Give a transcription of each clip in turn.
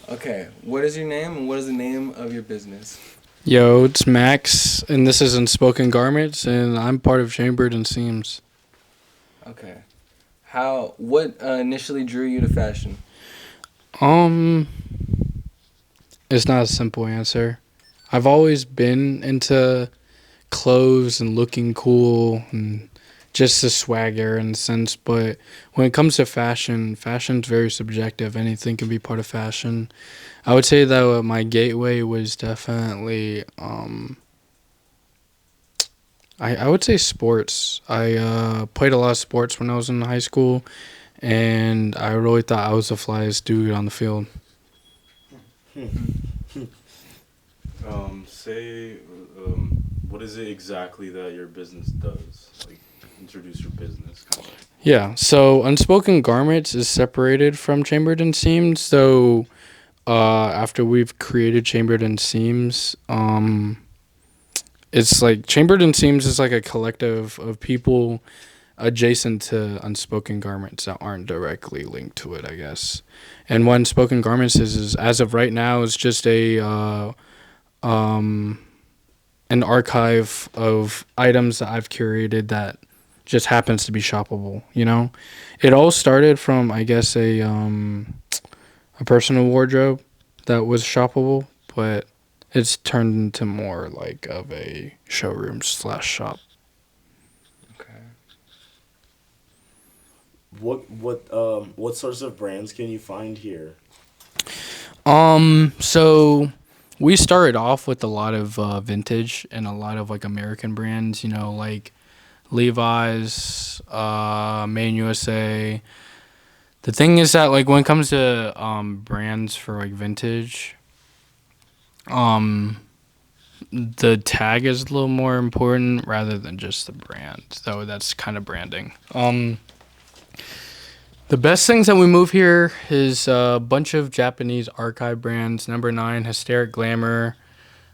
Okay, what is your name and what is the name of your business? Yo, it's Max, and this is Unspoken Garments, and I'm part of Chambered and Seams. Okay. What initially drew you to fashion? Um, it's not a simple answer. I've always been into clothes and looking cool and just the swagger in a sense, but when it comes to fashion, fashion's very subjective. Anything can be part of fashion. I would say that my gateway was definitely I would say sports. I played a lot of sports when I was in high school, and I really thought I was the flyest dude on the field. Say, what is it exactly that your business does? Like, introduce your business, kind of. Yeah, so Unspoken Garments is separated from Chambered and Seams. So after we've created Chambered and Seams, it's like Chambered and Seams is like a collective of people adjacent to Unspoken Garments that aren't directly linked to it, I guess. And what Unspoken Garments is as of right now, is just um, an archive of items that I've curated that just happens to be shoppable. It all started from, I guess, a personal wardrobe that was shoppable, but it's turned into more like of a showroom slash shop. Okay. What sorts of brands can you find here? So we started off with a lot of vintage and a lot of like American brands, like Levi's, Made in USA. The thing is that like when it comes to brands for like vintage, the tag is a little more important rather than just the brand. So that's kind of branding. The best things that we move here is a bunch of Japanese archive brands. Number 9, Hysteric Glamour.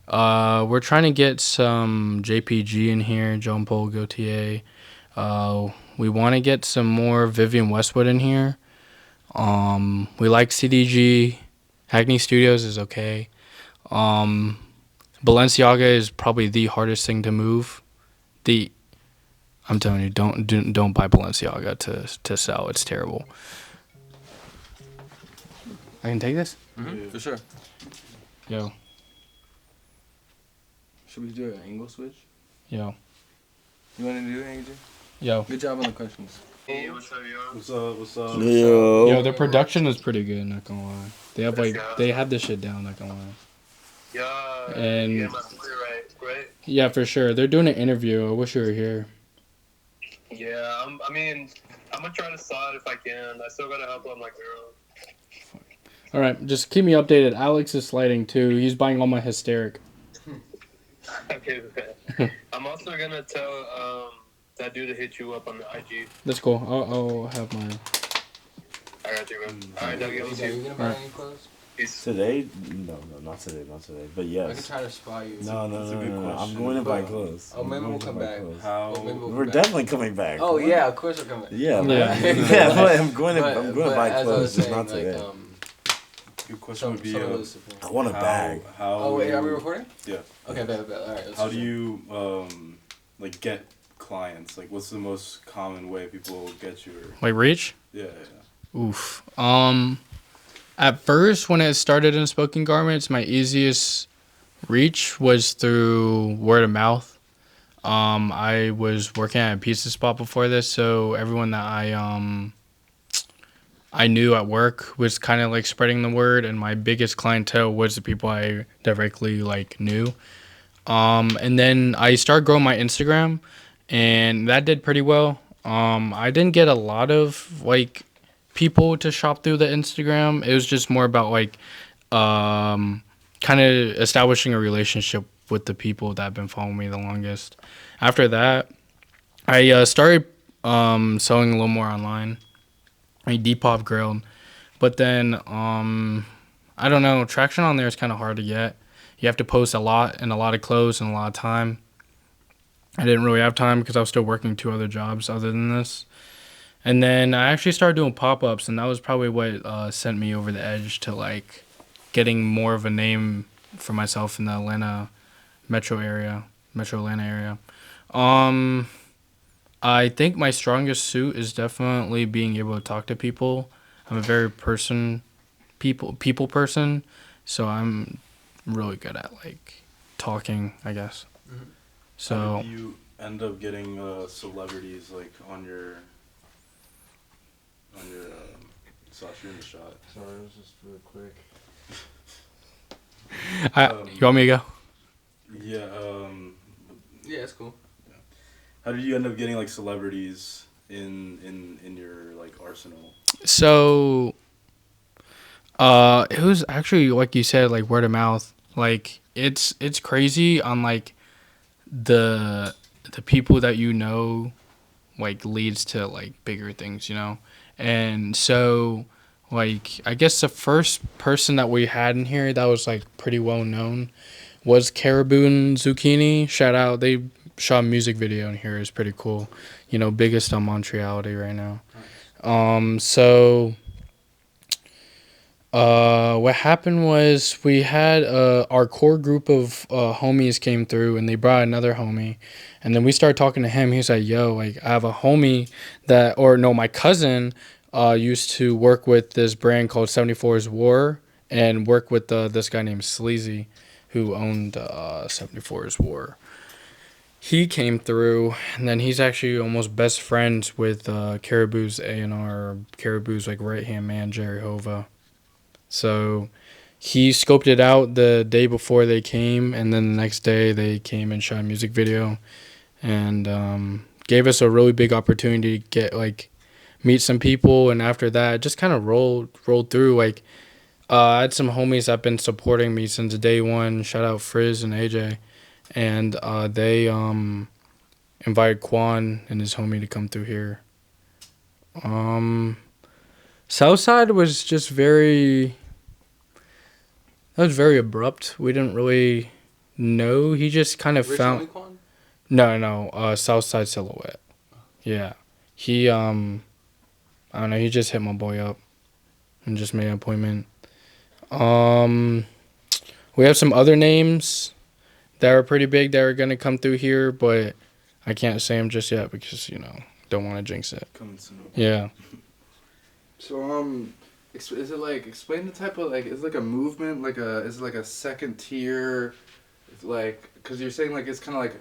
We're trying to get some JPG in here, Jean Paul Gaultier. We want to get some more Vivienne Westwood in here. We like CDG. Hackney Studios is okay. Balenciaga is probably the hardest thing to move. I'm telling you, don't buy Balenciaga to sell. It's terrible. I can take this? Mm-hmm. For sure. Yo. Should we do an angle switch? Yo. You want to do it, AJ? Yo. Good job on the questions. Hey, what's up, yo? What's up? Yo, their production is pretty good, not gonna lie. They had this shit down, not gonna lie. Yeah, And yeah, my story right? yeah, for sure. They're doing an interview. I wish you were here. Yeah, I'm gonna try to saw it if I can. I still gotta help out my girl. All right, just keep me updated. Alex is sliding too. He's buying all my Hysteric. Okay, man. I'm also gonna tell that dude to hit you up on the IG. That's cool. I'll have mine. I got you, man. Alright, Doug, Are you gonna buy any clothes? Peace. Today? No, not today. But I can yes. try to spot you. No. That's a good question. I'm going to buy clothes. Oh, maybe we'll come back. We're definitely coming back. Oh yeah, of course we're coming. Yeah, Yeah. yeah. But I'm going to But buy as I clothes, was just saying, not today. Good question would be, I want a bag. Oh wait, are we recording? Yeah. Okay, bet. All right. How do you like get clients? Like, what's the most common way people get you? Or, Wait, reach? yeah. Oof. At first, when it started in Spoken Garments, my easiest reach was through word of mouth. I was working at a pizza spot before this, so everyone that I knew at work was kind of like spreading the word, and my biggest clientele was the people I directly like knew. And then I started growing my Instagram, and that did pretty well. I didn't get a lot of like people to shop through the Instagram. It was just more about like kind of establishing a relationship with the people that have been following me the longest. After that, I started selling a little more online. I Depop grilled, but then I don't know. Traction on there is kind of hard to get. You have to post a lot and a lot of clothes and a lot of time. I didn't really have time because I was still working 2 other jobs other than this. And then I actually started doing pop-ups, and that was probably what sent me over the edge to like getting more of a name for myself in the Atlanta Metro Atlanta area. Um, I think my strongest suit is definitely being able to talk to people. I'm a very people person, so I'm really good at like talking, I guess. Mhm. So How did you end up getting celebrities like on your Sasha in the shot? Sorry, it was just real quick. you want me to go? Yeah. Yeah, it's cool. How did you end up getting like celebrities in your like arsenal? So it was actually like you said, like word of mouth. Like it's crazy on like the people that you know, like leads to like bigger things, you know. And so like I guess the first person that we had in here that was like pretty well known was Caribou and Zucchini. Shout out, they shot a music video in here. It's pretty cool. You know, biggest on Montreality right now. So what happened was we had our core group of homies came through and they brought another homie, and then we started talking to him. He was like, "Yo, like I have a homie that, or no, my cousin used to work with this brand called 74's War and work with this guy named Sleazy, who owned 74's War." He came through, and then he's actually almost best friends with Caribou's A&R, Caribou's like right hand man Jerry Hova. So he scoped it out the day before they came, and then the next day they came and shot a music video, and gave us a really big opportunity to get like meet some people. And after that, just kind of rolled through. Like I had some homies that have been supporting me since day one. Shout out Frizz and AJ, and they invited Quan and his homie to come through here. Southside was just very. That was very abrupt. We didn't really know. He just kind of Rich found. Quan? No. Southside Silhouette. Yeah. He I don't know. He just hit my boy up and just made an appointment. We have some other names that are pretty big that are gonna come through here, but I can't say them just yet because don't want to jinx it. Coming soon. Yeah. So is it like explain the type of like is it like a movement is it like a second tier, like because you're saying like it's kind of like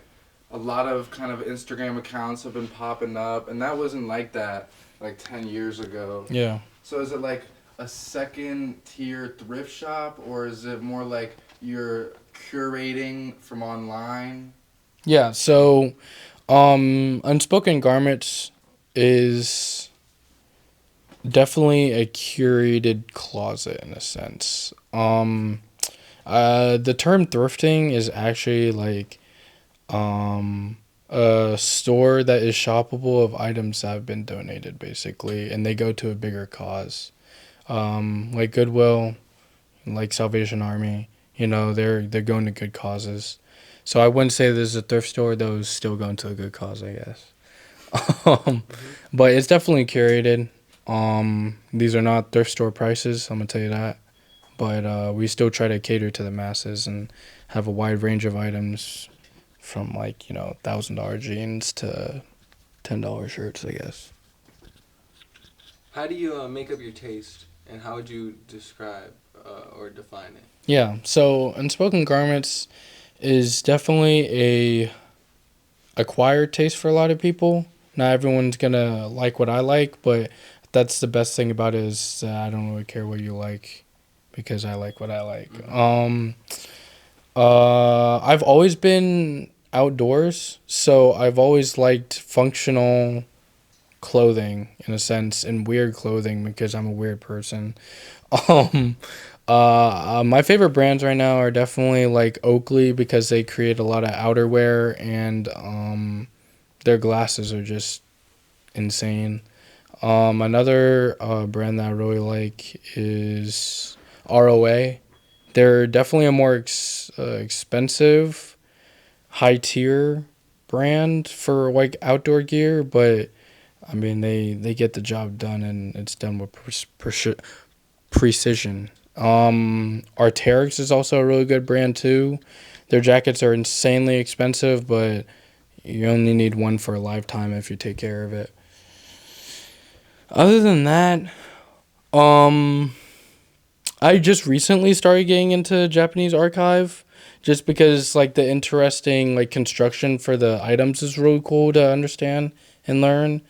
a lot of kind of Instagram accounts have been popping up and that wasn't like that like 10 years ago. Yeah. So is it like a second tier thrift shop or is it more like you're curating from online? Yeah. So, Unspoken Garments is definitely a curated closet in a sense. The term thrifting is actually like a store that is shoppable of items that have been donated basically, and they go to a bigger cause. Like Goodwill, like Salvation Army, they're going to good causes. So I wouldn't say this is a thrift store, though it's still going to a good cause, I guess. But it's definitely curated. These are not thrift store prices, I'm gonna tell you that. But we still try to cater to the masses and have a wide range of items from like, $1,000 jeans to $10 shirts, I guess. How do you make up your taste and how would you describe or define it? Yeah, so Unspoken Garments is definitely a acquired taste for a lot of people. Not everyone's gonna like what I like, but that's the best thing about it is I don't really care what you like because I like what I like. Mm-hmm. I've always been outdoors, so I've always liked functional clothing in a sense and weird clothing because I'm a weird person. My favorite brands right now are definitely like Oakley because they create a lot of outerwear and their glasses are just insane. Another brand that I really like is ROA. They're definitely a more expensive, high tier brand for like outdoor gear, but I mean they get the job done and it's done with precision. Arc'teryx is also a really good brand too. Their jackets are insanely expensive, but you only need one for a lifetime if you take care of it. Other than that, um, I just recently started getting into Japanese archive just because like the interesting like construction for the items is really cool to understand and learn.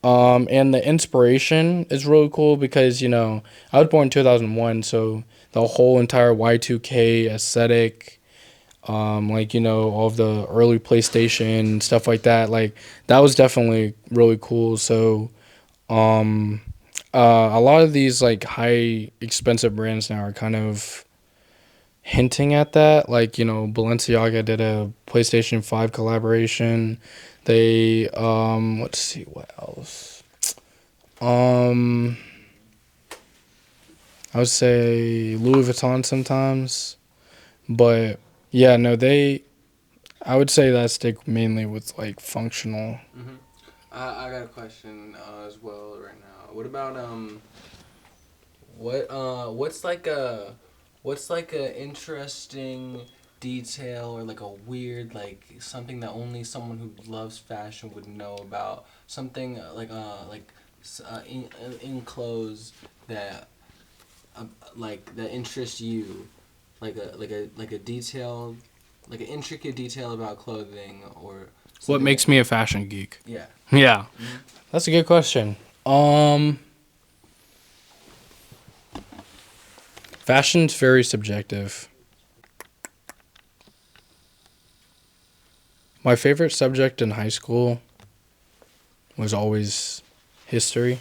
And the inspiration is really cool because, I was born in 2001, so the whole entire Y2K aesthetic, all of the early PlayStation stuff like that, like that was definitely really cool. So, um, a lot of these like high expensive brands now are kind of hinting at that. Like, Balenciaga did a PlayStation 5 collaboration. They, let's see what else. Um, I would say Louis Vuitton sometimes, but yeah, no, I would say that stick mainly with like functional. I got a question as well right now. What about what's like a interesting detail or like a weird like something that only someone who loves fashion would know about something in clothes that like that interests you like a detail like an intricate detail about clothing or What something makes me a fashion geek? yeah. Yeah, that's a good question. Fashion's very subjective. My favorite subject in high school was always history.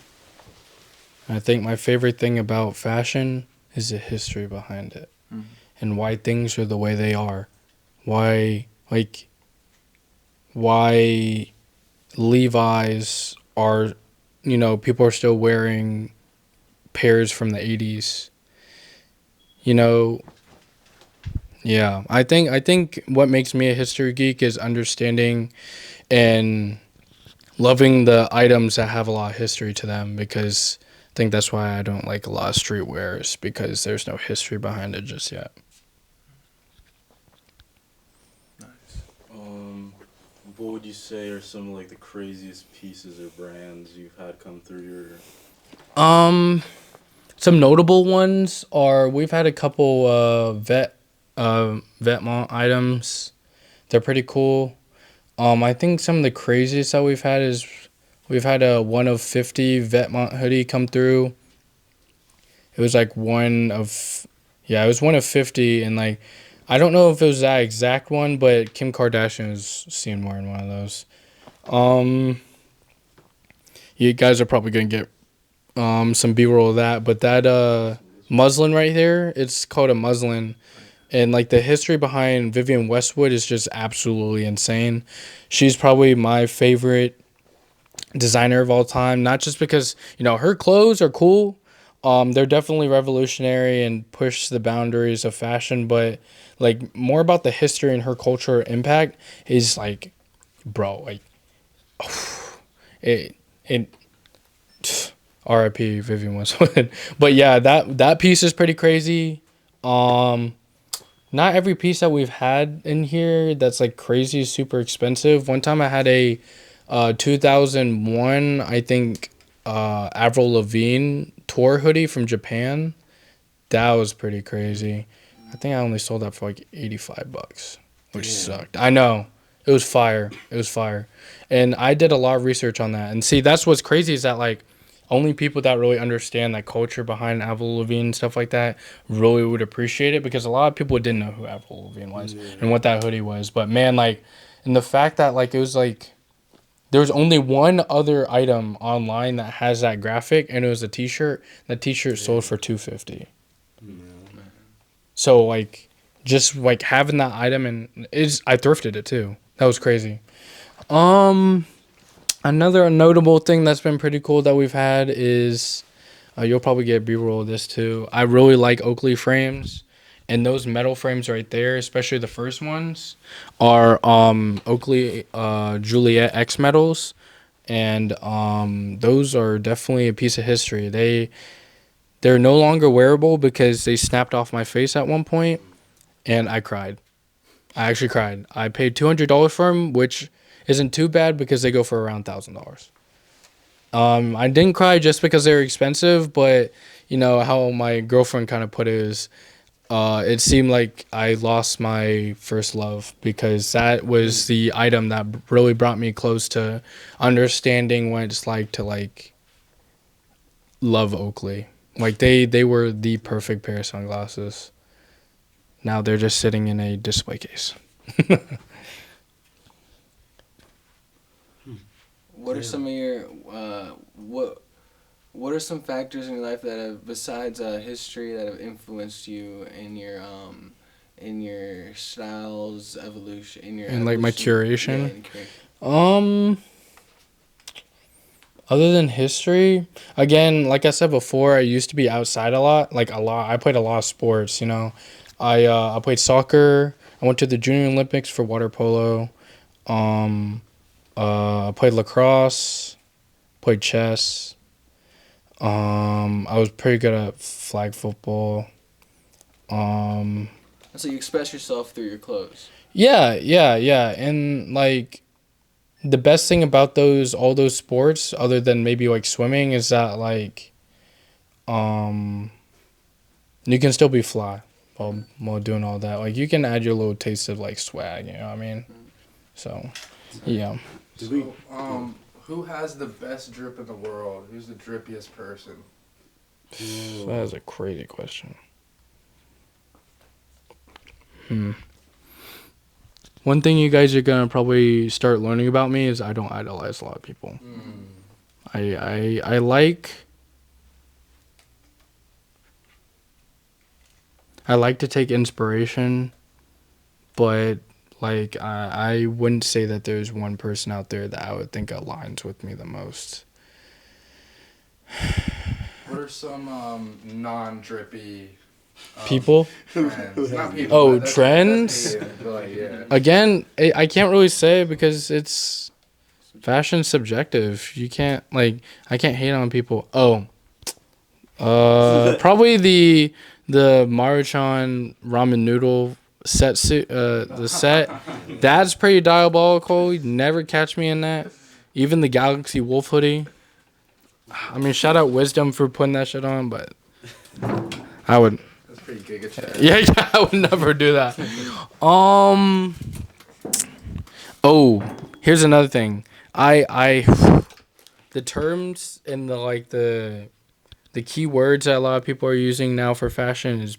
I think my favorite thing about fashion is the history behind it and why things are the way they are. Why, why Levi's are, people are still wearing pairs from the 80s. Yeah, I think what makes me a history geek is understanding and loving the items that have a lot of history to them, because I think that's why I don't like a lot of streetwears, because there's no history behind it just yet. What would you say are some of like the craziest pieces or brands you've had come through your? Some notable ones are we've had a couple Vetmont items. They're pretty cool. I think some of the craziest that we've had is we've had a 1 of 50 Vetmont hoodie come through. It was like it was 1 of 50, and like I don't know if it was that exact one, but Kim Kardashian was seen wearing one of those. Um, you guys are probably gonna get some B-roll of that, but that muslin right there, it's called a muslin. And like the history behind Vivienne Westwood is just absolutely insane. She's probably my favorite designer of all time, not just because, her clothes are cool. They're definitely revolutionary and push the boundaries of fashion, but like more about the history and her cultural impact is like, bro, like it R.I.P. Vivienne Westwood. But yeah, that piece is pretty crazy. Not every piece that we've had in here that's like crazy is super expensive. One time I had a 2001, I think, Avril Lavigne tour hoodie from Japan. That was pretty crazy. I think I only sold that for like $85, which sucked. I know. It was fire. It was fire. And I did a lot of research on that. And see, that's what's crazy is that like only people that really understand that culture behind Avril Lavigne and stuff like that really would appreciate it, because a lot of people didn't know who Avril Lavigne was and what that hoodie was. But man, like, and the fact that like it was like there's only one other item online that has that graphic, and it was a T-shirt. That T-shirt sold for $250. So like, just like having that item, and I thrifted it too. That was crazy. Another notable thing that's been pretty cool that we've had is, you'll probably get B-roll of this too. I really like Oakley frames, and those metal frames right there, especially the first ones, are Oakley Juliet X metals, and those are definitely a piece of history. They they're no longer wearable because they snapped off my face at one point, and I cried. I actually cried. I paid $200 for them, which isn't too bad because they go for around $1,000. I didn't cry just because they were expensive, but you know how my girlfriend kind of put it is, it seemed like I lost my first love because that was the item that really brought me close to understanding what it's like to like love Oakley. Like they were the perfect pair of sunglasses. Now they're just sitting in a display case. What are some of your what are some factors in your life that have, besides history, that have influenced you in your styles evolution, in your And like my evolution? Yeah, curation. in curation. Other than history, again, like I said before, I used to be outside a lot, like a lot. I played a lot of sports, you know. I played soccer. I went to the Junior Olympics for water polo. I played lacrosse, played chess. I was pretty good at flag football. So you express yourself through your clothes. Yeah, and like the best thing about all those sports, other than maybe like swimming, is that like, you can still be fly while doing all that. Like you can add your little taste of like swag, you know what I mean? So, yeah. So, who has the best drip in the world? Who's the drippiest person? That is a crazy question. One thing you guys are gonna probably start learning about me is I don't idolize a lot of people. I like to take inspiration, but like I wouldn't say that there's one person out there that I would think aligns with me the most. What are some non-drippy People? trends? Not people. Oh, but that's- trends? that's hated, but, like, yeah. Again, I can't really say because it's fashion's subjective. You can't I can't hate on people. Oh, probably the Maruchan ramen noodle set suit. The set that's pretty diabolical. You'd never catch me in that. Even the Galaxy Wolf hoodie. I mean, shout out Wisdom for putting that shit on, but I would. That's pretty giga chat. Yeah, I would never do that. Oh, here's another thing. The terms and the key words that a lot of people are using now for fashion is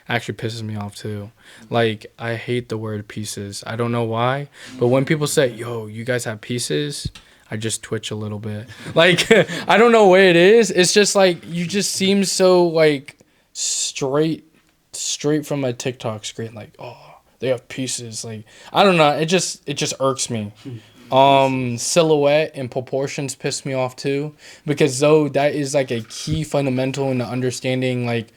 actually pisses me off too. Like I hate the word pieces. I don't know why, but when people say, "Yo, you guys have pieces," I just twitch a little bit. Like I don't know what it is. It's just like you just seem so like straight from a TikTok screen. Like, oh, they have pieces. Like I don't know. It just irks me. Silhouette and proportions piss me off too, because though that is like a key fundamental in understanding like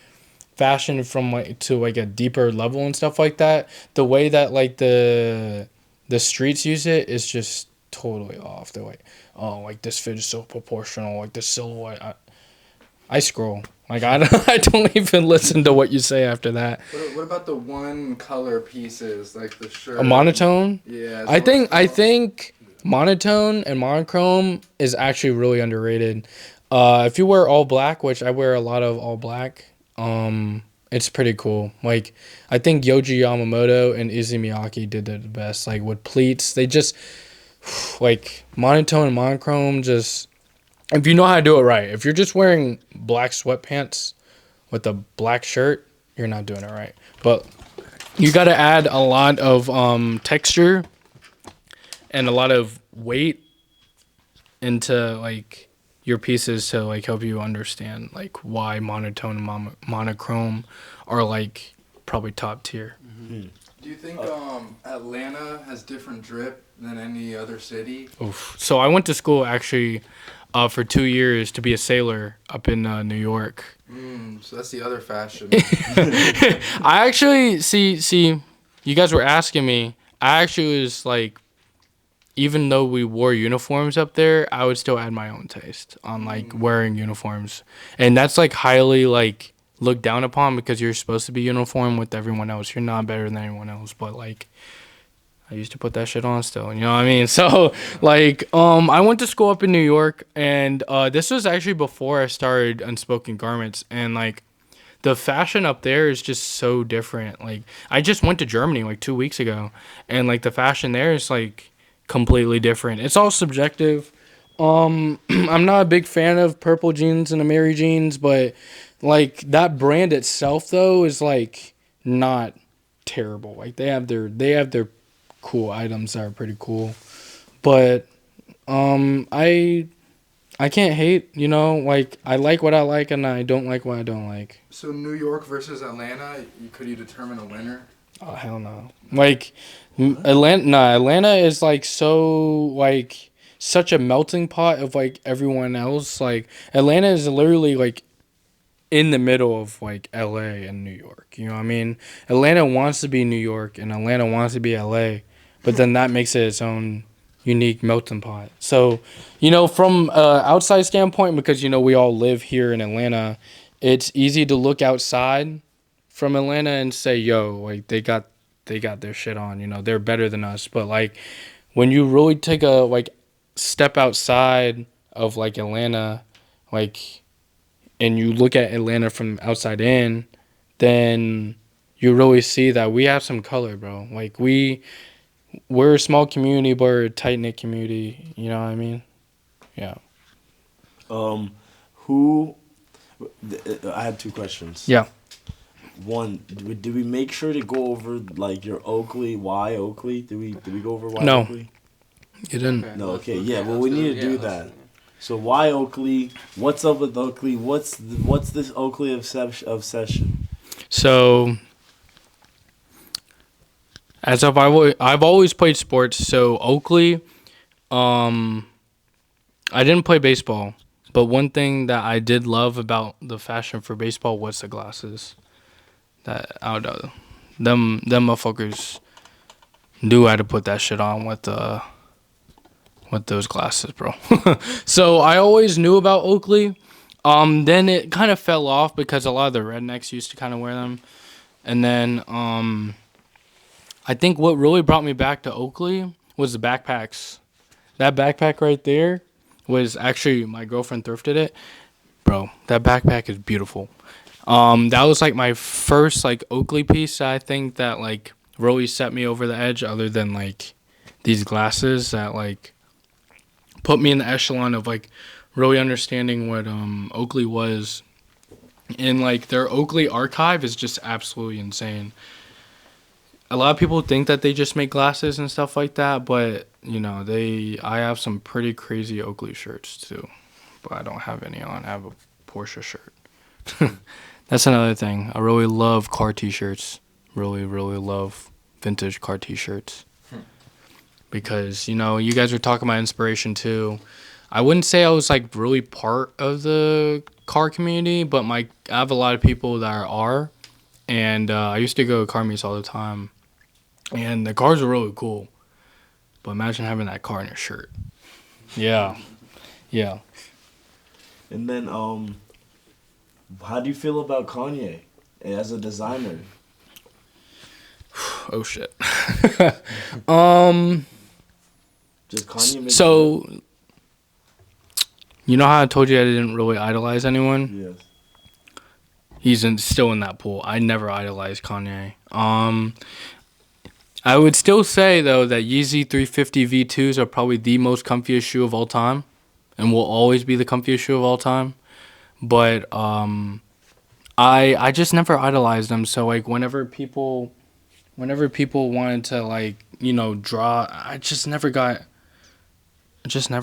fashion from like to like a deeper level and stuff like that. The way that like the streets use it is just totally off. They're like, oh, like this fit is so proportional. Like the silhouette. I scroll. Like I don't even listen to what you say after that. What about the one color pieces, like the shirt? A monotone. Yeah. I think monotone and monochrome is actually really underrated. If you wear all black, which I wear a lot of all black, it's pretty cool. Like I think Yohji Yamamoto and Izzy Miyake did it the best. Like with pleats, they just like monotone and monochrome. Just if you know how to do it right. If you're just wearing black sweatpants with a black shirt, you're not doing it right. But you got to add a lot of texture and a lot of weight into like your pieces to like help you understand like why monotone and monochrome are like probably top tier. Do you think Atlanta has different drip than any other city? Oof. So I went to school actually for 2 years to be a sailor up in New York. So that's the other fashion. I actually see you guys were asking me. I actually was like even though we wore uniforms up there, I would still add my own taste on like wearing uniforms, and that's like highly like looked down upon because you're supposed to be uniform with everyone else. You're not better than anyone else, but like I used to put that shit on still, you know what I mean? So like I went to school up in New York, and this was actually before I started Unspoken Garments, and like the fashion up there is just so different. Like I just went to Germany like 2 weeks ago, and like the fashion there is like completely different. It's all subjective. I'm not a big fan of purple jeans and Amiri jeans, but like that brand itself though is like not terrible. Like they have their cool items that are pretty cool. But I can't hate, you know, like I like what I like and I don't like what I don't like. So New York versus Atlanta, could you determine a winner? Oh hell no. Like Atlanta is like so like such a melting pot of like everyone else. Like Atlanta is literally like in the middle of like LA and New York. You know what I mean? Atlanta wants to be New York and Atlanta wants to be LA, but then that makes it its own unique melting pot. So, you know, from outside standpoint, because you know we all live here in Atlanta, it's easy to look outside from Atlanta and say, "Yo, like they got their shit on." You know, they're better than us. But like when you really take a like step outside of like Atlanta, like and you look at Atlanta from outside in, then you really see that we have some color, bro. Like we're a small community, but we're a tight knit community. You know what I mean? Yeah. Who? I had two questions. Yeah. One, did we make sure to go over like your Oakley? Why Oakley? Did we go over why No. Oakley? You didn't. No. Okay. Yeah. Well, we need to do that. So why Oakley? What's up with Oakley? What's this Oakley obsession? So, as I've always played sports. So Oakley, I didn't play baseball, but one thing that I did love about the fashion for baseball was the glasses. That out them motherfuckers knew how to put that shit on with those glasses, bro. So I always knew about Oakley. Then it kind of fell off because a lot of the rednecks used to kind of wear them. And then I think what really brought me back to Oakley was the backpacks. That backpack right there was actually my girlfriend thrifted it. Bro, that backpack is beautiful. That was like my first like Oakley piece. I think that like really set me over the edge other than like these glasses that like put me in the echelon of like really understanding what Oakley was, and like their Oakley archive is just absolutely insane. A lot of people think that they just make glasses and stuff like that, but you know I have some pretty crazy Oakley shirts too, but I don't have any on. I have a Porsche shirt. That's another thing. I really love car t-shirts. Really love vintage car t-shirts. Because, you know, you guys were talking about inspiration too. I wouldn't say I was like really part of the car community, but I have a lot of people that are. And I used to go to car meets all the time. And the cars were really cool. But imagine having that car in your shirt. Yeah. Yeah. And then how do you feel about Kanye as a designer? Oh shit. Just Kanye make So, you know how I told you I didn't really idolize anyone? Yes. He's still in that pool. I never idolized Kanye. I would still say, though, that Yeezy 350 V2s are probably the most comfiest shoe of all time and will always be the comfiest shoe of all time. But I just never idolized them. So, like, whenever people wanted to, like, you know, draw, I just never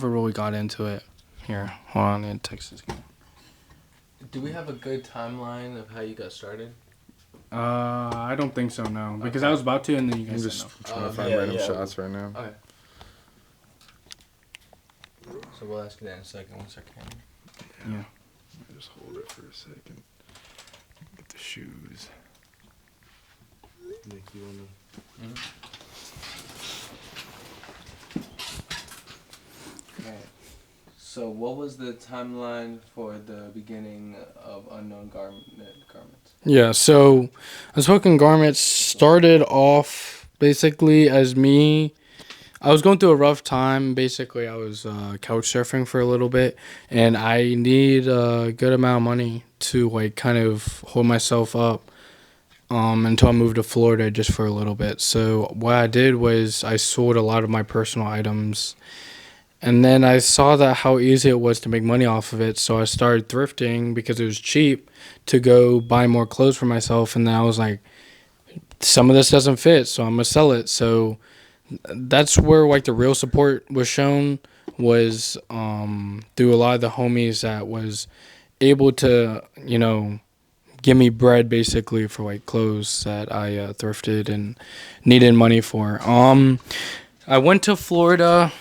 really got into it. Here, hold on, I need to text this guy. Do we have a good timeline of how you got started? I don't think so, no. Because I was about to, and then you I'm guys just said trying to okay. find Yeah, random yeah. shots right now. Okay. So we'll ask you that in a second. 1 second. no. Yeah. Just hold it for a second. Get the shoes. Nick, you wanna... So what was the timeline for the beginning of Unknown Garments? Yeah, so Unspoken Garments started off basically as me. I was going through a rough time. Basically, I was couch surfing for a little bit, and I need a good amount of money to like kind of hold myself up until I moved to Florida just for a little bit. So what I did was I sold a lot of my personal items, and then I saw that how easy it was to make money off of it. So I started thrifting because it was cheap to go buy more clothes for myself. And then I was like, some of this doesn't fit, so I'm gonna sell it. So that's where like the real support was shown, was through a lot of the homies that was able to, you know, give me bread basically for like clothes that I thrifted and needed money for. I went to Florida,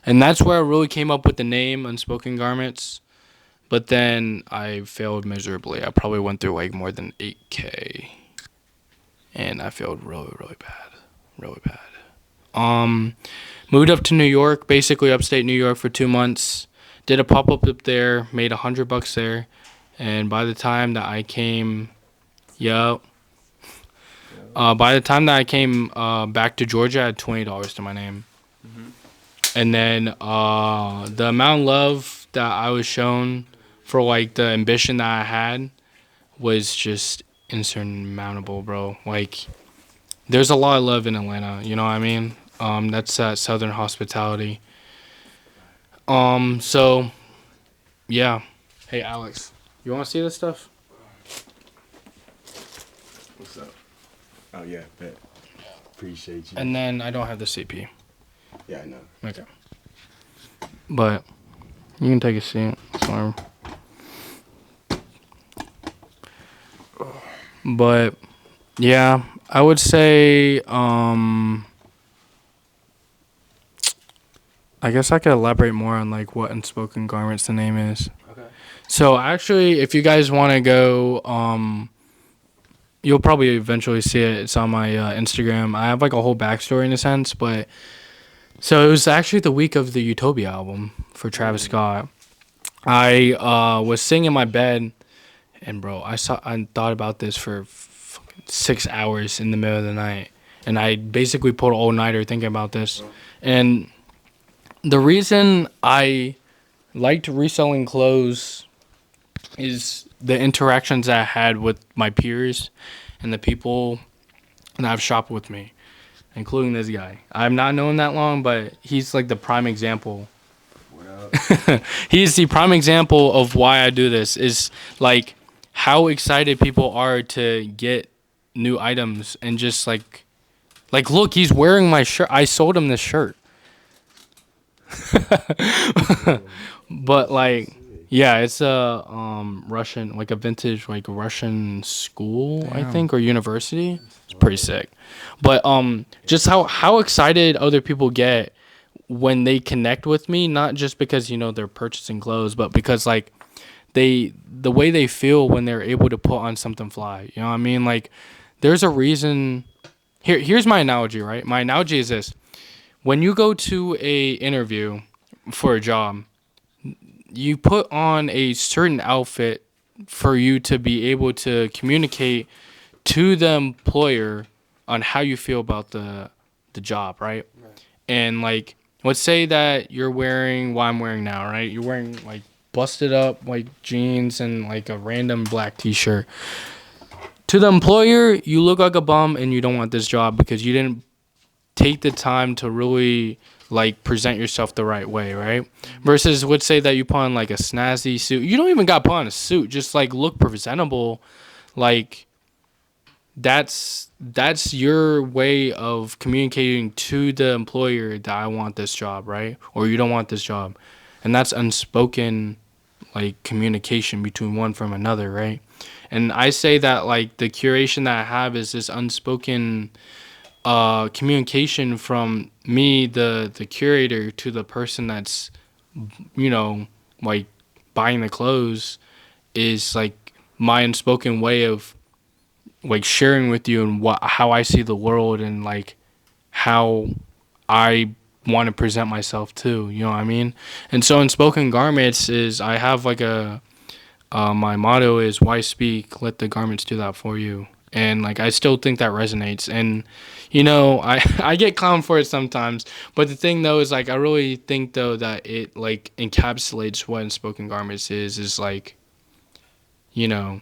and that's where I really came up with the name Unspoken Garments. But then I failed miserably. I probably went through like more than 8K, and I failed really, really bad, really bad. Moved up to New York, basically upstate New York for 2 months. Did a pop up there, made $100 there, and by the time that I came, by the time that I came back to Georgia, I had $20 to my name. And then the amount of love that I was shown for like the ambition that I had was just insurmountable, bro. Like, there's a lot of love in Atlanta, you know what I mean? That's that Southern hospitality. So, yeah. Hey, Alex, you want to see this stuff? What's up? Oh, yeah, bet. Appreciate you. And then I don't have the CP. Yeah, I know. Okay. But you can take a seat. Sorry. But yeah, I would say I guess I could elaborate more on like what Unspoken Garments the name is. Okay. So actually, if you guys want to go, you'll probably eventually see it. It's on my Instagram. I have like a whole backstory in a sense, but so it was actually the week of the Utopia album for Travis Scott. I was sitting in my bed, and bro, I thought about this for 6 hours in the middle of the night, and I basically pulled an all-nighter thinking about this. And the reason I liked reselling clothes is the interactions that I had with my peers and the people that have shopped with me, including this guy. I've not known that long, but he's like the prime example. He's the prime example of why I do this, is like how excited people are to get new items, and just like look, he's wearing my shirt. I sold him this shirt. But like, yeah, it's a Russian, like a vintage like Russian school, I think, or university. It's pretty sick. But just how excited other people get when they connect with me, not just because, you know, they're purchasing clothes, but because like the way they feel when they're able to put on something fly. You know what I mean? Like, there's a reason. Here's my analogy, right? My analogy is this: when you go to a interview for a job, you put on a certain outfit for you to be able to communicate to the employer on how you feel about the job, right? And like, let's say that you're wearing what I'm wearing now, right? You're wearing like busted up like jeans and like a random black t-shirt. To the employer, you look like a bum and you don't want this job because you didn't take the time to really like present yourself the right way, right? Versus, let's say that you put on like a snazzy suit. You don't even got to put on a suit, just like look presentable. Like, that's your way of communicating to the employer that I want this job, right? Or you don't want this job. And that's unspoken like communication between one from another, right? And I say that like the curation that I have is this unspoken communication from me, the curator, to the person that's, you know, like buying the clothes, is like my unspoken way of like sharing with you and how I see the world, and like how I want to present myself too. You know what I mean? And so Unspoken Garments is I have like a my motto is why speak, let the garments do that for you. And like I still think that resonates. And you know, I I get clowned for it sometimes, but the thing though is like I really think though that it like encapsulates what Unspoken Garments is like, you know,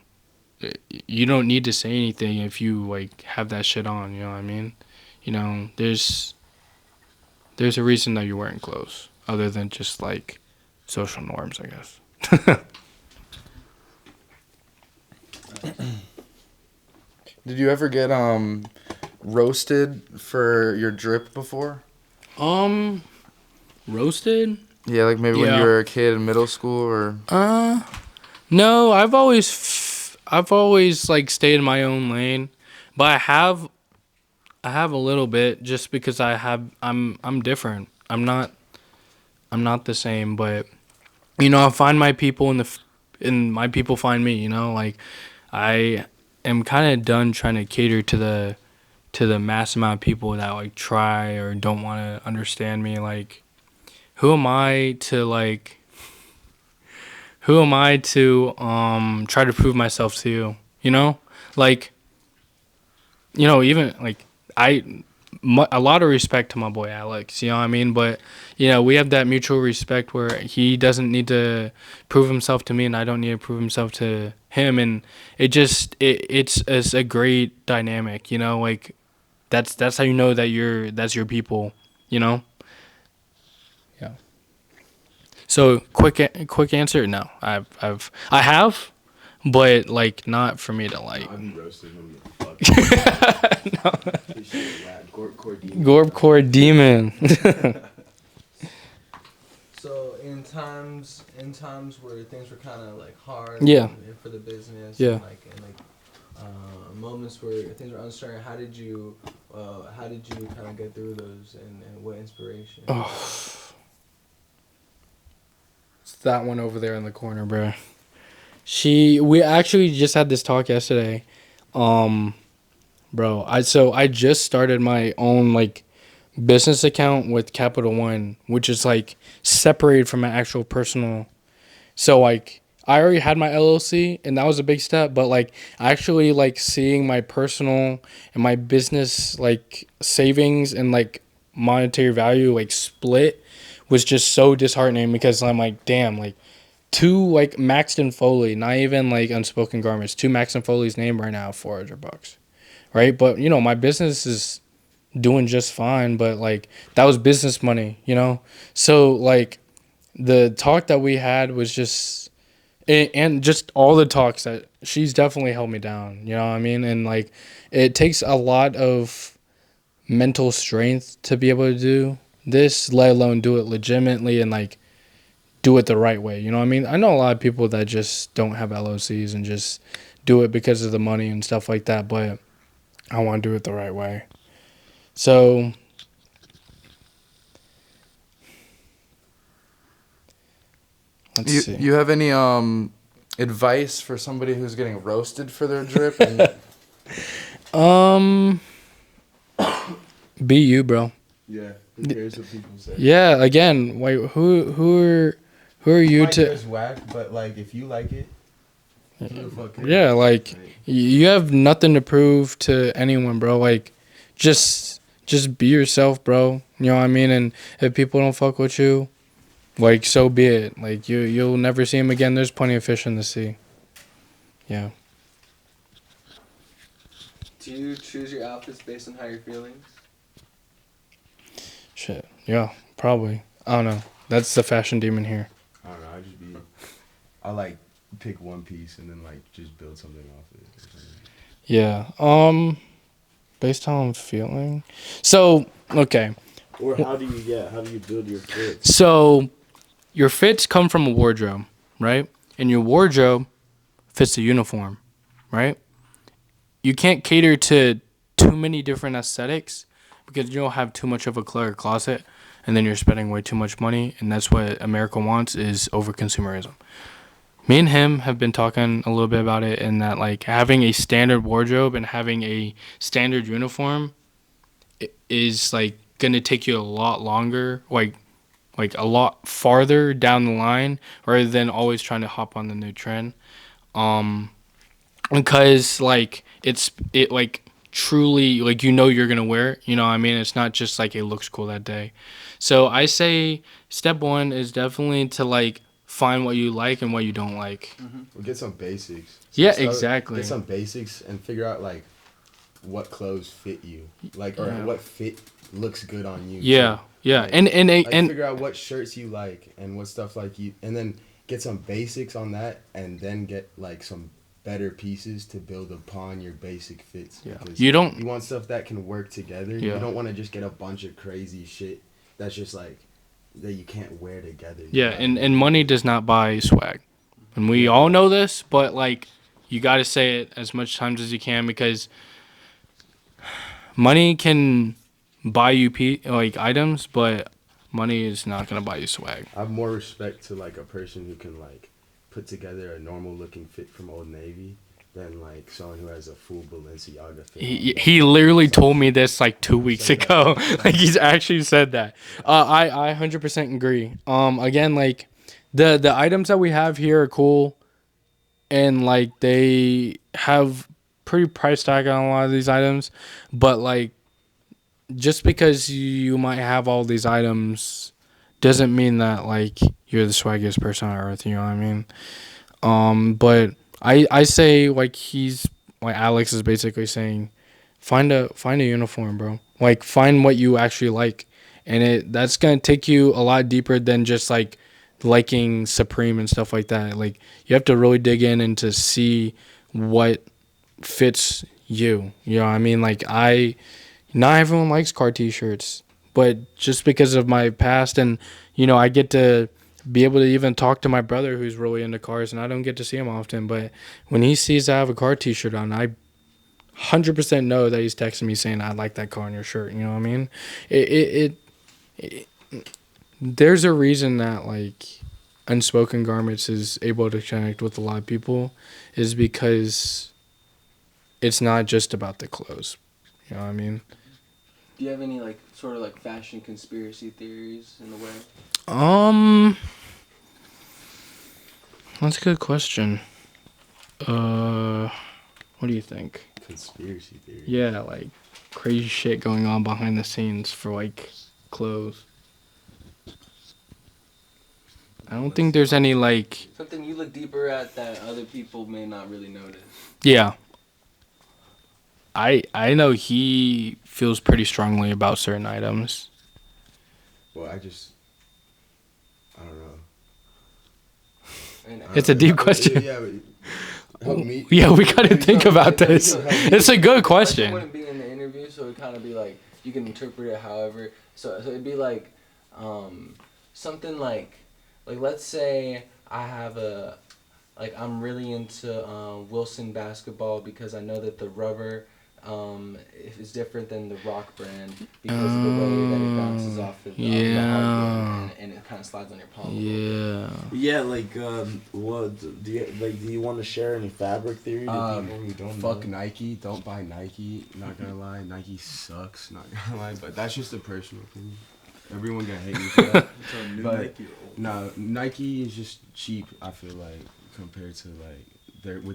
you don't need to say anything if you like have that shit on, you know what I mean? You know, there's a reason that you're wearing clothes other than just like social norms, I guess. Did you ever get roasted for your drip before? Roasted? Yeah, like maybe when Yeah. you were a kid in middle school or. No, I've always like stayed in my own lane, but I have a little bit just because I'm different. I'm not the same, but you know, I find my people and my people find me, you know, like I am kind of done trying to cater to the mass amount of people that like try or don't want to understand me. Like who am I to like who am I to try to prove myself to you, you know? Like you know, even like a lot of respect to my boy Alex, you know what I mean? But, you know, we have that mutual respect where he doesn't need to prove himself to me and I don't need to prove himself to him. And it's a great dynamic, you know, like that's how you know that that's your people, you know? Yeah. So quick answer, no. I have, but like not for me to like. I'd be roasted him. No. Gorp Core Demon. So in times where things were kind of like hard, Yeah. for the business, Yeah. and moments where things were uncertain, how did you kind of get through those, and what inspiration? Oh. It's that one over there in the corner, bro. We actually just had this talk yesterday. Bro, I just started my own like business account with Capital One, which is like separated from my actual personal. So like I already had my LLC and that was a big step, but like actually like seeing my personal and my business like savings and like monetary value like split was just so disheartening because I'm like, damn, like two like Max and Foley, not even like Unspoken Garments, two Max and Foley's name right now, $400. Right? But you know, my business is doing just fine, but like that was business money, you know? So like the talk that we had was just and just all the talks that she's definitely held me down, you know what I mean? And like it takes a lot of mental strength to be able to do this, let alone do it legitimately and like do it the right way, you know what I mean? I know a lot of people that just don't have LLCs and just do it because of the money and stuff like that, but I want to do it the right way. So let's see. You have any advice for somebody who's getting roasted for their drip? And Be you, bro. Yeah, who cares what people say? Yeah, again, wait, who are you Might to? just whack, but like if you like it, who the fuck cares? Yeah, like you have nothing to prove to anyone, bro. Like just be yourself, bro. You know what I mean? And if people don't fuck with you, like so be it. Like you'll never see them again. There's plenty of fish in the sea. Yeah. Do you choose your outfits based on how you're feeling? Shit. Yeah, probably. I don't know. That's the fashion demon here. I don't know. I like pick one piece and then like just build something off it. Or something. Yeah. Based on how I'm feeling. So, okay. Or how do you build your fits? So, your fits come from a wardrobe, right? And your wardrobe fits a uniform, right? You can't cater to too many different aesthetics because you don't have too much of a cluttered closet and then you're spending way too much money, and that's what America wants is over-consumerism. Me and him have been talking a little bit about it, and that like having a standard wardrobe and having a standard uniform is like gonna take you a lot longer, like a lot farther down the line, rather than always trying to hop on the new trend. Because like it like truly like you're gonna wear it. You know what I mean? It's not just like it looks cool that day. So I say step one is definitely to like find what you like and what you don't like. We'll get some basics. Yeah, exactly. Get some basics and figure out like what clothes fit you, like or what fit looks good on you. Yeah, too. yeah, Like, and figure out what shirts you like and what stuff like you, and then get some basics on that, and then get like some better pieces to build upon your basic fits. Yeah. Because You don't- you want stuff that can work together. Yeah. You don't want to just get a bunch of crazy shit that's just like that you can't wear together. yeah, and money does not buy swag, and we all know this. But like, you got to say it as much times as you can because money can buy you like items, but money is not gonna buy you swag. I have more respect to like a person who can like put together a normal looking fit from Old Navy than like someone who has a full Balenciaga fit. He literally told me this like 2 weeks ago. Like he's actually said that. I 100% agree. Again, like the items that we have here are cool, and like they have pretty price tag on a lot of these items, but like just because you might have all these items doesn't mean that like you're the swaggiest person on earth. You know what I mean? But I say like Alex is basically saying, find a uniform, bro. Like find what you actually like, and that's gonna take you a lot deeper than just like liking Supreme and stuff like that. Like you have to really dig in and to see what fits you. You know what I mean? Like not everyone likes car t-shirts, but just because of my past and I get to be able to even talk to my brother who's really into cars, and I don't get to see him often, but when he sees I have a car t-shirt on, I 100% know that he's texting me saying I like that car on your shirt. You know what I mean? There's a reason that like Unspoken Garments is able to connect with a lot of people, is because it's not just about the clothes. You know what I mean? Do you have any like sort of like fashion conspiracy theories in a way? That's a good question. What do you think? Conspiracy theory. Yeah, like crazy shit going on behind the scenes for like clothes. I don't think there's any like. Something you look deeper at that other people may not really notice. Yeah. I know he feels pretty strongly about certain items. Well, I don't know. It's a deep question. Yeah, but help me. Yeah, we gotta think about this. It's a good question. It wouldn't be in the interview, so it kind of be like you can interpret it however. So it'd be like, something like let's say I have I'm really into Wilson basketball because I know that the rubber is different than the Rock brand because of the way that it bounces off the hardwood and it kind of slides on your palm. Yeah. like what do you want to share any fabric theory to people who don't Fuck know? Nike. Don't buy Nike. Not gonna lie, Nike sucks. Not gonna lie, but that's just a personal opinion. Everyone gonna hate me for that. But no, Nike is just cheap. I feel like compared to like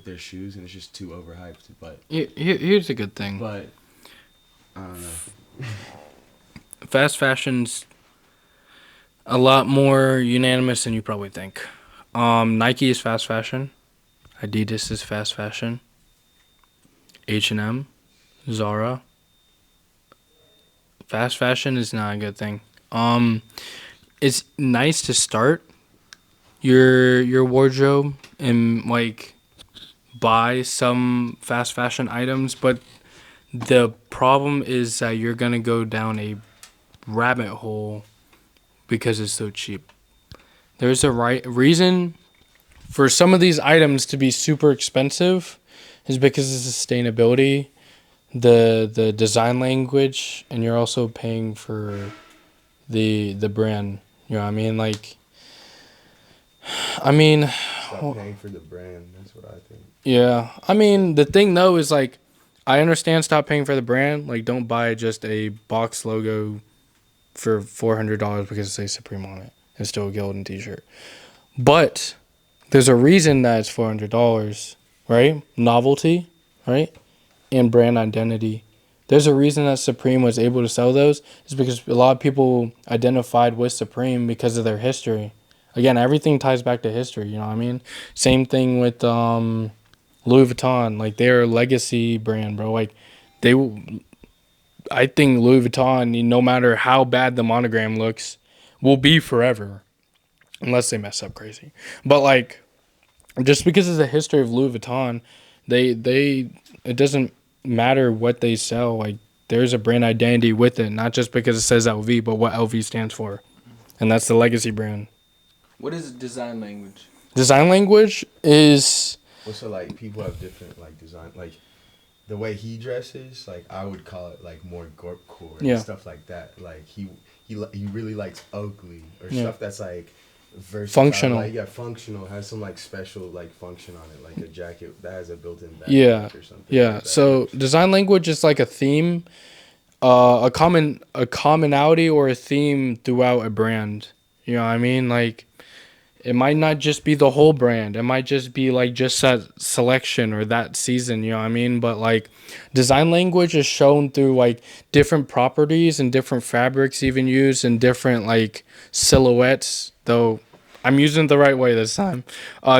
their shoes, and it's just too overhyped. But Here's a good thing. But I don't know. Fast fashion's a lot more unanimous than you probably think. Nike is fast fashion. Adidas is fast fashion. H&M, Zara. Fast fashion is not a good thing. It's nice to start your wardrobe and like buy some fast fashion items, but the problem is that you're gonna go down a rabbit hole because it's so cheap. There's a reason for some of these items to be super expensive is because of sustainability, the design language, and you're also paying for the brand. You know what I mean? Stop paying for the brand. That's what I think. Yeah. I mean, the thing though is like, I understand stop paying for the brand. Like, don't buy just a box logo for $400 because it says Supreme on it. It's still a golden T-shirt, but there's a reason that it's $400, right? Novelty, right, and brand identity. There's a reason that Supreme was able to sell those. Is because a lot of people identified with Supreme because of their history. Again, everything ties back to history. You know what I mean? Same thing with Louis Vuitton. Like, they're a legacy brand, bro. Like, I think Louis Vuitton, no matter how bad the monogram looks, will be forever, unless they mess up crazy. But like, just because it's a history of Louis Vuitton, they it doesn't matter what they sell. Like, there's a brand identity with it, not just because it says LV, but what LV stands for, and that's the legacy brand. What is design language? Design language is. Well, so like people have different like design, like the way he dresses. Like I would call it like more gorpcore and stuff like that. Like he really likes Oakley or stuff that's like versatile, functional. Like, functional, has some like special like function on it, like a jacket that has a built-in backpack or something. Yeah. Like that. So design language is like a theme, a commonality or a theme throughout a brand. You know what I mean? Like, it might not just be the whole brand. It might just be like just that selection or that season, you know what I mean? But like, design language is shown through like different properties and different fabrics even used and different like silhouettes, though I'm using it the right way this time.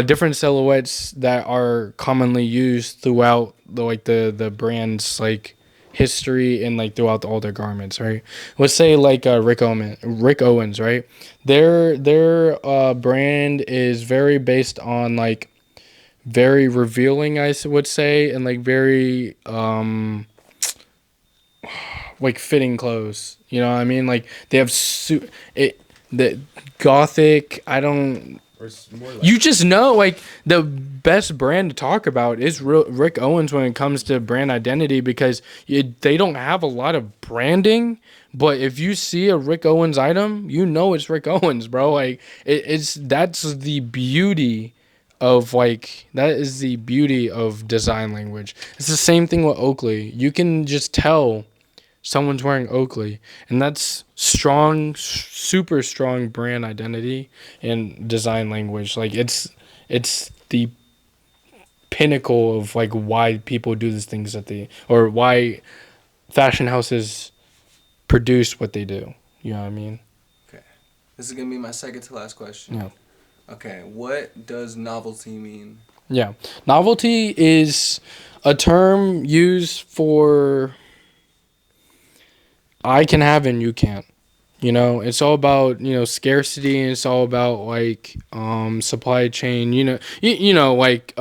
Different silhouettes that are commonly used throughout the brand's like history and like throughout all their garments, right? Let's say like Rick Owens, right? Their brand is very based on like very revealing, I would say, and like very like fitting clothes. You know what I mean? Like, they have the gothic. I don't. Or it's more like You just know, like, the best brand to talk about is Rick Owens when it comes to brand identity, because they don't have a lot of branding, but if you see a Rick Owens item, you know it's Rick Owens, bro. Like, that's the beauty of, like, that is the beauty of design language. It's the same thing with Oakley. You can just tell someone's wearing Oakley, and that's strong, super strong brand identity and design language. Like, it's the pinnacle of like why people do these things or why fashion houses produce what they do. You know what I mean? Okay. This is gonna be my second to last question. Yeah. Okay. What does novelty mean? Yeah. Novelty is a term used for I can have and you can't. You know, it's all about, scarcity, and it's all about like supply chain, like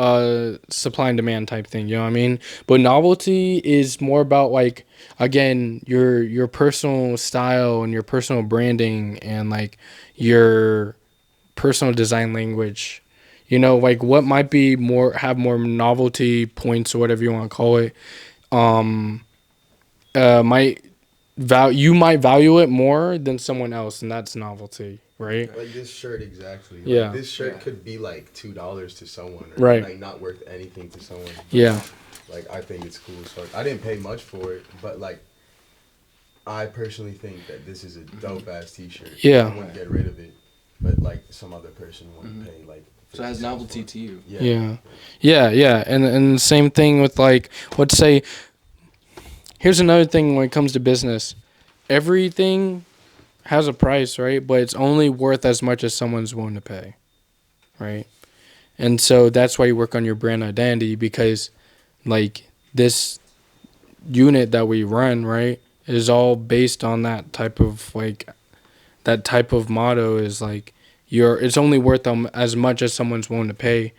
supply and demand type thing, you know what I mean? But novelty is more about like, again, your personal style and your personal branding and like your personal design language. You know, like what might be have more novelty points or whatever you want to call it, might you might value it more than someone else, and that's novelty, right? Like this shirt, exactly. Like, Yeah. this shirt could be like $2 to someone, or Right. like not worth anything to someone. But, Yeah. like, I think it's cool. So I didn't pay much for it, but like, I personally think that this is a dope ass T-shirt. Yeah. I wouldn't get rid of it, but like some other person wouldn't pay like. So it has 50 cents novelty for to you. it. Yeah, and the same thing with like, let's say, here's another thing when it comes to business. Everything has a price, right? But it's only worth as much as someone's willing to pay, right? And so that's why you work on your brand identity, because like this unit that we run, right, is all based on that type of motto is like it's only worth as much as someone's willing to pay.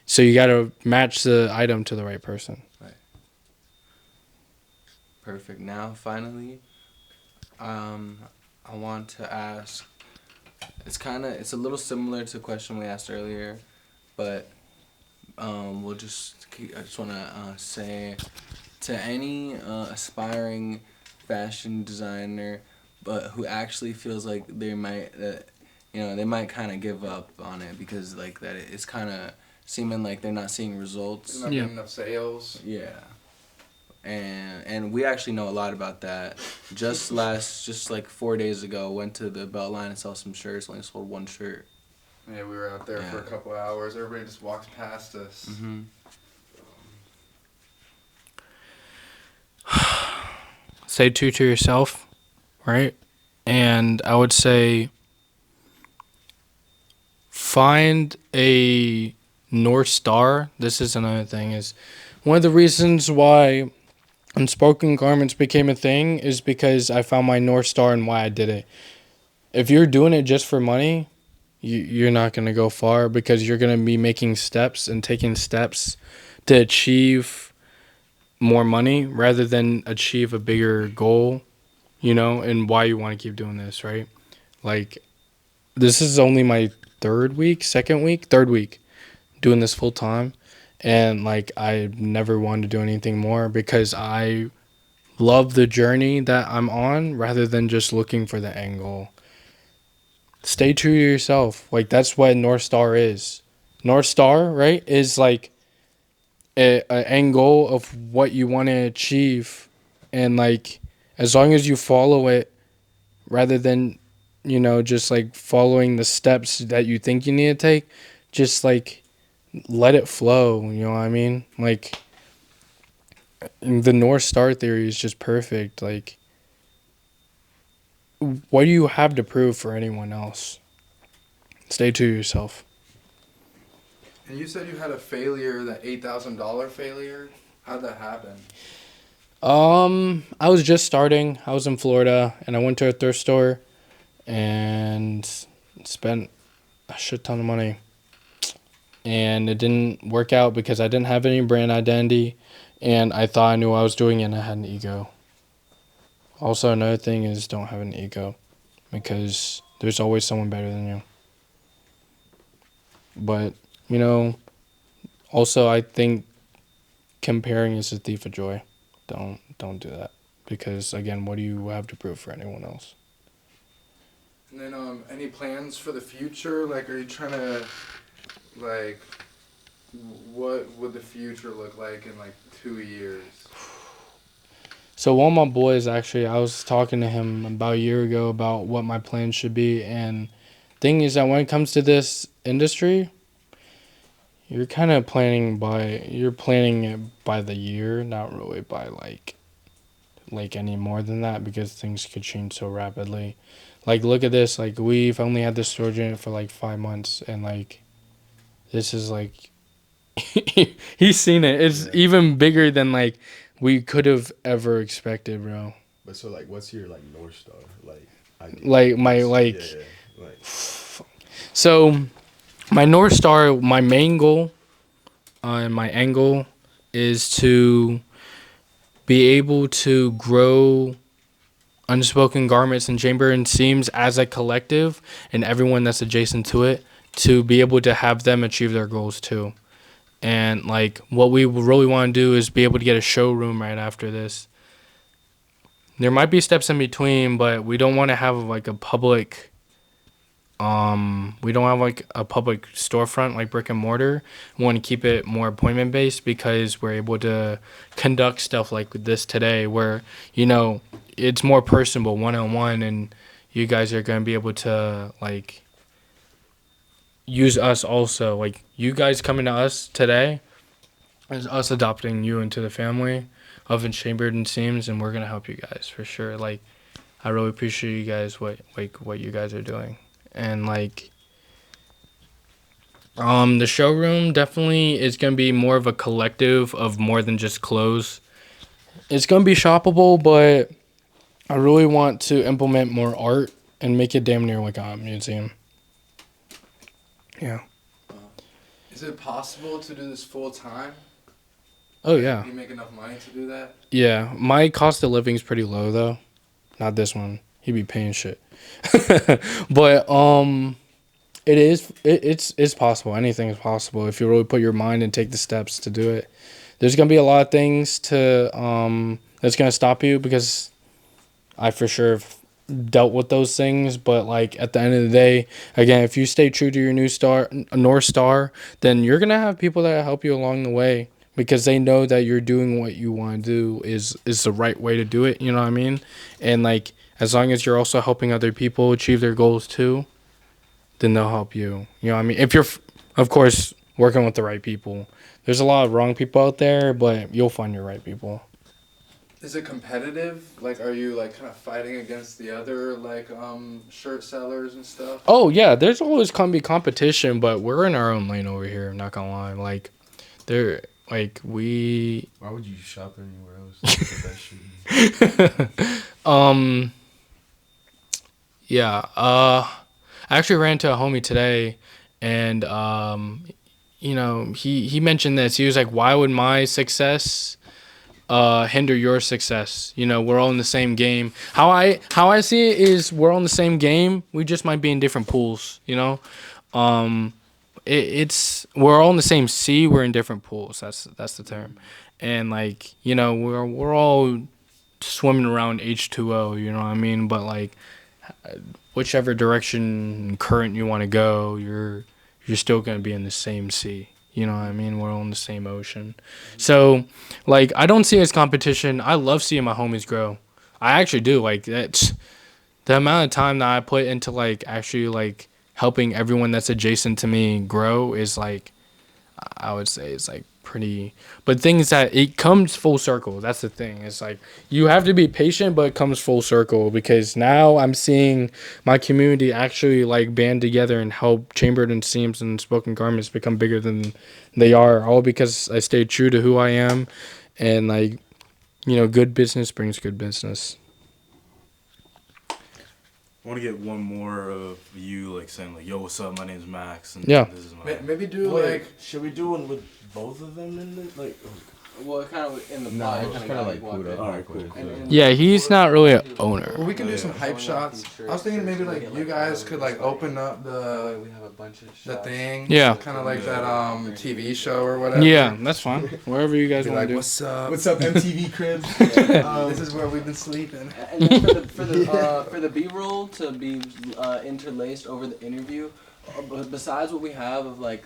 So you got to match the item to the right person. Right. Perfect. Now, finally, I want to ask. It's a little similar to the question we asked earlier, but I just want to say to any aspiring fashion designer, but who actually feels like they might kind of give up on it because like that it's kind of seeming like they're not seeing results. Not getting enough sales. Yeah. and we actually know a lot about that. Just like 4 days ago, went to the Beltline and saw some shirts. Only sold one shirt. Yeah, we were out there for a couple hours. Everybody just walked past us. Mm-hmm. Stay true to yourself, right? And I would say find a North Star. This is another thing. Is one of the reasons why Unspoken Garments became a thing is because I found my North Star and why I did it. If you're doing it just for money, you're not going to go far because you're going to be making steps and taking steps to achieve more money rather than achieve a bigger goal, and why you want to keep doing this, right? Like, this is only my third week doing this full time. And, like, I never wanted to do anything more because I love the journey that I'm on rather than just looking for the end goal. Stay true to yourself. Like, that's what North Star is. North Star, right, is like an end goal of what you want to achieve. And, like, as long as you follow it rather than, just, like, following the steps that you think you need to take, just, like, let it flow. You know what I mean? Like, the North Star theory is just perfect. Like, what do you have to prove for anyone else? Stay to yourself. And you said you had a failure, that $8,000 failure. How'd that happen? I was just starting. I was in Florida, and I went to a thrift store and spent a shit ton of money. And it didn't work out because I didn't have any brand identity, and I thought I knew what I was doing, and I had an ego. Also, another thing is don't have an ego because there's always someone better than you. But, also I think comparing is a thief of joy. Don't do that because, again, what do you have to prove for anyone else? And then, any plans for the future? Like, are you trying to, like, what would the future look like in, like, 2 years? So one of my boys, actually, I was talking to him about a year ago about what my plans should be. And thing is that when it comes to this industry, you're kind of planning it by the year, not really by like any more than that because things could change so rapidly. Like, look at this. Like, we've only had this storage unit for like 5 months, and like, this is like, he's seen it. It's even bigger than like we could have ever expected, bro. But so, like, what's your, like, North Star? Like, my, like... Yeah. So, my North Star, my main goal, and my end goal is to be able to grow Unspoken Garments and Chamber and Seams as a collective and everyone that's adjacent to it to be able to have them achieve their goals too. And, like, what we really want to do is be able to get a showroom right after this. There might be steps in between, but we don't want to have, like, a public... we don't have, like, a public storefront, like brick and mortar. We want to keep it more appointment-based because we're able to conduct stuff like this today where, it's more personable, one-on-one, and you guys are going to be able to, like... use us also. Like, you guys coming to us today is us adopting you into the family of Chambered and Seams, and we're gonna help you guys for sure. Like, I really appreciate you guys what you guys are doing. And like, the showroom definitely is gonna be more of a collective of more than just clothes. It's gonna be shoppable, but I really want to implement more art and make it damn near like a museum. Yeah. Is it possible to do this full time? Oh, yeah. Do you make enough money to do that? Yeah. My cost of living is pretty low, though. Not this one. He'd be paying shit. But, it's possible. Anything is possible if you really put your mind and take the steps to do it. There's going to be a lot of things that's going to stop you because I for sure have dealt with those things, but like at the end of the day, again, if you stay true to your North Star, then you're gonna have people that help you along the way because they know that you're doing what you want to do is the right way to do it. You know what I mean? And like as long as you're also helping other people achieve their goals too, then they'll help you. You know what I mean? If you're, of course, working with the right people. There's a lot of wrong people out there, but you'll find your right people. Is it competitive? Like, are you like kind of fighting against the other like shirt sellers and stuff? Oh yeah, there's always gonna be competition, but we're in our own lane over here. I'm not gonna lie. Like, there, like we. Why would you shop anywhere else? Get that shit? Yeah. I actually ran into a homie today, and you know, he mentioned this. He was like, "Why would my success hinder your success? You know, we're all in the same game." How I see it is we're all in the same game. We just might be in different pools. You know, it's we're all in the same sea. We're in different pools. That's the term. And like, you know, we're all swimming around H2O. You know what I mean? But like, whichever direction current you want to go, you're still gonna be in the same sea. You know what I mean? We're all in the same ocean. So, like, I don't see it as competition. I love seeing my homies grow. I actually do. Like, that's the amount of time that I put into, like, actually, like, helping everyone that's adjacent to me grow is, like, I would say it's, like, pretty. But things that it comes full circle. That's the thing. It's, like, you have to be patient, but it comes full circle because now I'm seeing my community actually, like, band together and help Chambered and Seams and Spoken Garments become bigger than they are, all because I stayed true to who I am. And, like, you know, good business brings good business. I want to get one more of you, like, saying, like, yo, what's up? My name's Max. And Yeah. This is my... Maybe do Wait, like. should we do one with both of them in the like? Well, kind of in the Nah, pod, it's kinda kind of got like walked pulled in. up. Alright, real cool, quick. cool. Yeah, he's not really an owner. Well, we can do some Yeah. hype shots. I was thinking maybe like you guys could like open up the We have a bunch of the shots. thing. Yeah. Kind of like that TV show or whatever. Yeah, that's fine. Wherever you guys Be want like, to do. what's up? What's up, MTV Cribs? This is where we've been sleeping. And then for the B-roll to be interlaced over the interview, besides what we have of like